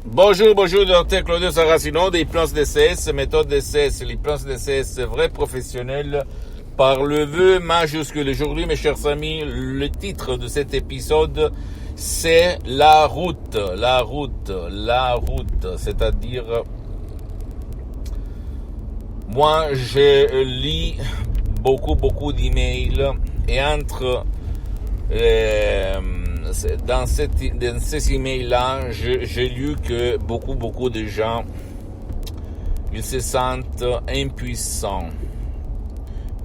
Bonjour, docteur Claudio Saracino de l'hypnose DCS, méthode DCS, l'hypnose DCS vrai professionnel par le vœu majuscule. Aujourd'hui, mes chers amis, le titre de cet épisode, c'est la route, c'est-à-dire, moi, je lis beaucoup d'emails et entre dans ces emails-là, j'ai lu que beaucoup de gens, ils se sentent impuissants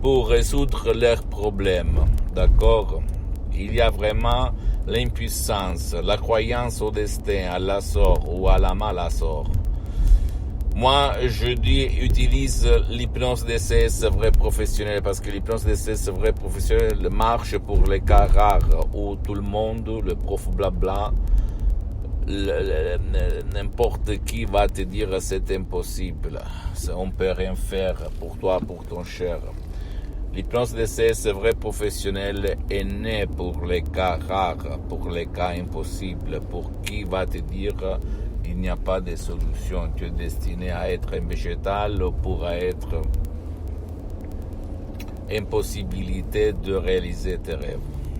pour résoudre leurs problèmes, d'accord? Il y a vraiment l'impuissance, la croyance au destin, à la sort ou à la malasort. Moi, je dis, utilise l'hypnose DCS vrai professionnel parce que l'hypnose DCS vrai professionnel marche pour les cas rares où tout le monde, le prof blabla, n'importe qui va te dire c'est impossible, on peut rien faire pour toi, pour ton cher. L'hypnose DCS vrai professionnel est né pour les cas rares, pour les cas impossibles, pour qui va te dire il n'y a pas de solution, tu es destiné à être un végétal pour être impossibilité de réaliser tes rêves.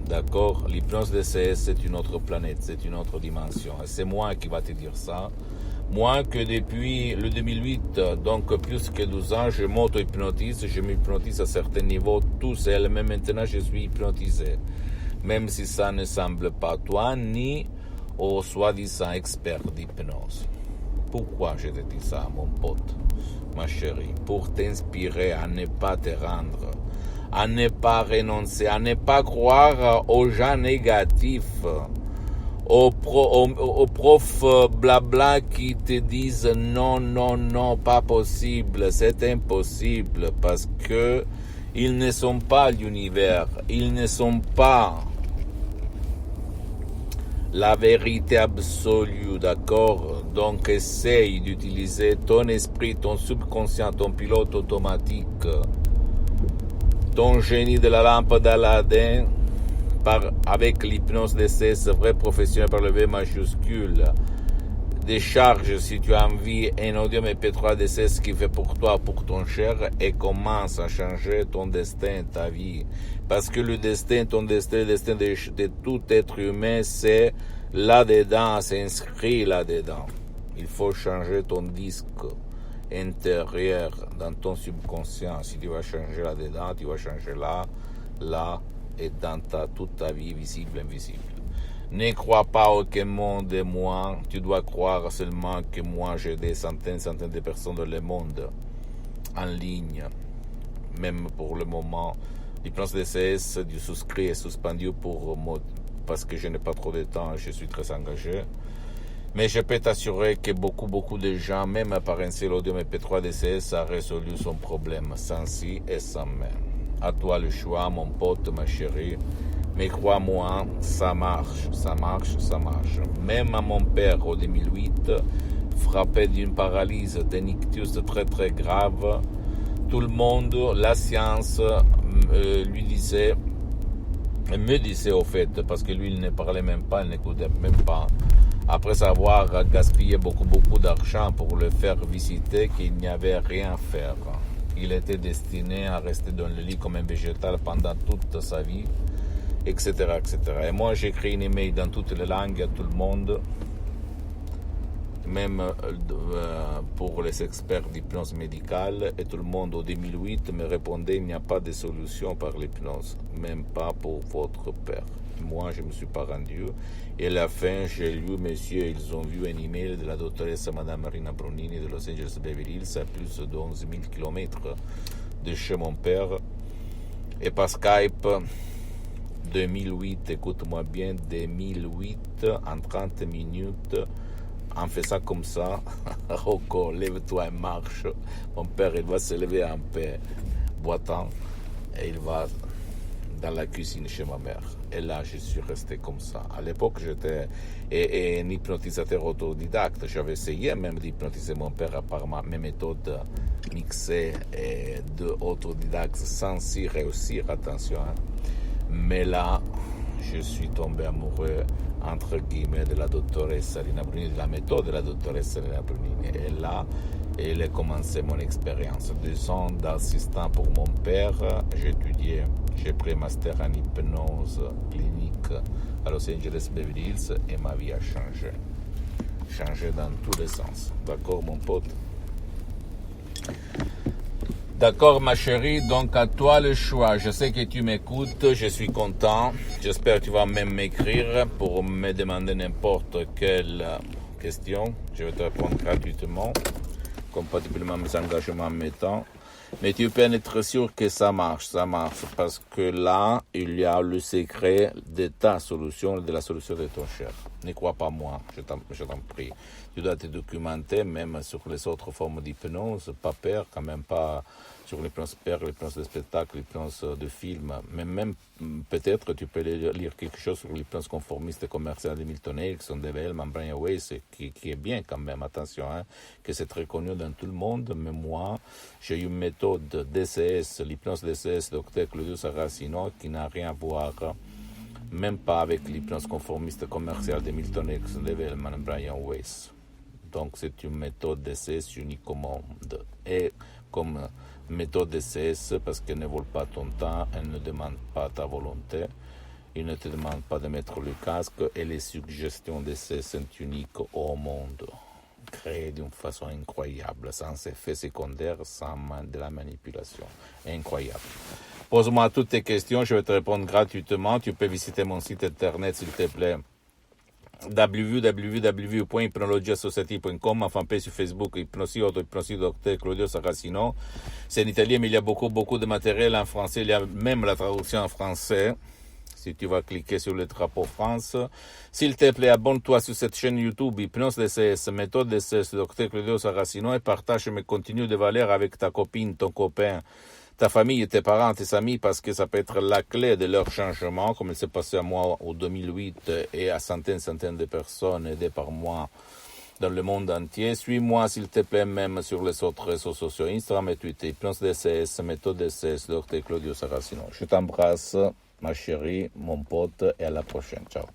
D'accord? L'hypnose DCS, c'est une autre planète, c'est une autre dimension. Et c'est moi qui va te dire ça. Moi que depuis le 2008, donc plus que 12 ans, je m'auto-hypnotise, je m'hypnotise à certains niveaux tout seul, mais maintenant je suis hypnotisé. Même si ça ne semble pas toi, ni au soi-disant expert d'hypnose. Pourquoi je te dis ça, mon pote, ma chérie? Pour t'inspirer à ne pas te rendre, à ne pas renoncer, à ne pas croire aux gens négatifs, aux profs blabla qui te disent non, pas possible, c'est impossible, parce que ils ne sont pas l'univers, ils ne sont pas la vérité absolue, d'accord? Donc essaye d'utiliser ton esprit, ton subconscient, ton pilote automatique, ton génie de la lampe d'Aladin, avec l'hypnose DCS vrai professionnel par le V majuscule. Décharge, si tu as envie, un audio MP3 DCS qui fait pour toi, pour ton cher, et commence à changer ton destin, ta vie. Parce que le destin, ton destin, le destin de tout être humain, c'est là-dedans, c'est inscrit là-dedans. Il faut changer ton disque intérieur dans ton subconscient. Si tu vas changer là-dedans, tu vas changer là, et dans toute ta vie, visible, invisible. Ne crois pas aucun monde de moi, tu dois croire seulement que moi j'ai des centaines de personnes dans le monde en ligne. Même pour le moment, l'hypnose DCS du souscrit est suspendu parce que je n'ai pas trop de temps, je suis très engagé. Mais je peux t'assurer que beaucoup de gens, même par un seul audio MP3 DCS, a résolu son problème sans si et sans mais. À toi le choix, mon pote, ma chérie. Mais crois-moi, ça marche. Même à mon père, au 2008, frappé d'une paralysie, d'un ictus très grave, tout le monde, la science, me disait au fait, parce que lui, il ne parlait même pas, il n'écoutait même pas, après avoir gaspillé beaucoup d'argent pour le faire visiter, qu'il n'y avait rien à faire. Il était destiné à rester dans le lit comme un végétal pendant toute sa vie, etc. Et moi, j'écris une email dans toutes les langues à tout le monde, même pour les experts d'hypnose médicale, et tout le monde au 2008 me répondait il n'y a pas de solution par l'hypnose, même pas pour votre père. Moi, je ne me suis pas rendu. Et à la fin, j'ai lu, monsieur, ils ont vu un email de la doctoresse Madame Marina Bronini de Los Angeles Beverly Hills à plus de 11 000 km de chez mon père. Et par Skype, 2008, écoute-moi bien, 2008, en 30 minutes, en faisant comme ça, Rocco, lève-toi et marche. Mon père, il va se lever un peu boitant et il va dans la cuisine chez ma mère. Et là, je suis resté comme ça. À l'époque, j'étais un hypnotisateur autodidacte. J'avais essayé même d'hypnotiser mon père par mes méthodes mixées et d'autodidacte sans y réussir, attention. Mais là, je suis tombé amoureux entre guillemets, de la dottoressa Lina Brunini, de la méthode de la dottoressa Lina Brunini. Et là, elle a commencé mon expérience. 2 ans d'assistant pour mon père, j'ai pris un master en hypnose clinique à Los Angeles Beverly Hills et ma vie a changé. Changé dans tous les sens. D'accord, mon pote? D'accord, ma chérie, donc à toi le choix. Je sais que tu m'écoutes, je suis content. J'espère que tu vas même m'écrire pour me demander n'importe quelle question. Je vais te répondre gratuitement, compatiblement à mes engagements en mes temps. Mais tu peux être sûr que ça marche, parce que là, il y a le secret de ta solution, de la solution de ton cher. Ne crois pas moi, je t'en prie. Tu dois te documenter, même sur les autres formes d'hypnose, pas peur, quand même pas sur l'hypnose père, l'hypnose de spectacle, l'hypnose de film, mais même peut-être tu peux lire quelque chose sur l'hypnose conformiste et commerciale de Milton Erickson, de Hellman, Brian Weiss, qui est bien quand même, attention, que c'est très connu dans tout le monde, mais moi, j'ai une méthode DCS, l'hypnose DCS, Dr. Claudio Saracino, qui n'a rien à voir, même pas avec l'hypnose conformiste commerciale de Milton Erickson, de Hellman, Brian Weiss. Donc c'est une méthode DCS unique au monde. Et comme méthode DCS, parce qu'elle ne vole pas ton temps, elle ne demande pas ta volonté, il ne te demande pas de mettre le casque, et les suggestions DCS sont uniques au monde. Créées d'une façon incroyable, sans effet secondaire, sans de la manipulation. Incroyable. Pose-moi toutes tes questions, je vais te répondre gratuitement. Tu peux visiter mon site internet, s'il te plaît, www.hypnologiasociety.com, ma fanpage sur Facebook, Hypnosie Dr. Claudio Saracino. C'est en italien, mais il y a beaucoup de matériel en français. Il y a même la traduction en français. Si tu vas cliquer sur le drapeau France. S'il te plaît, abonne-toi sur cette chaîne YouTube, Hypnose DCS, méthode DCS, Dr. Claudio Saracino, et partage mes contenus de valeur avec ta copine, ton copain, ta famille, tes parents, tes amis, parce que ça peut être la clé de leur changement, comme il s'est passé à moi en 2008 et à centaines de personnes aidées par moi dans le monde entier. Suis-moi, s'il te plaît, même sur les autres réseaux sociaux, Instagram et Twitter, Hypnose DCS, méthode DCS, Dr. Claudio Saracino. Je t'embrasse, ma chérie, mon pote, et à la prochaine. Ciao.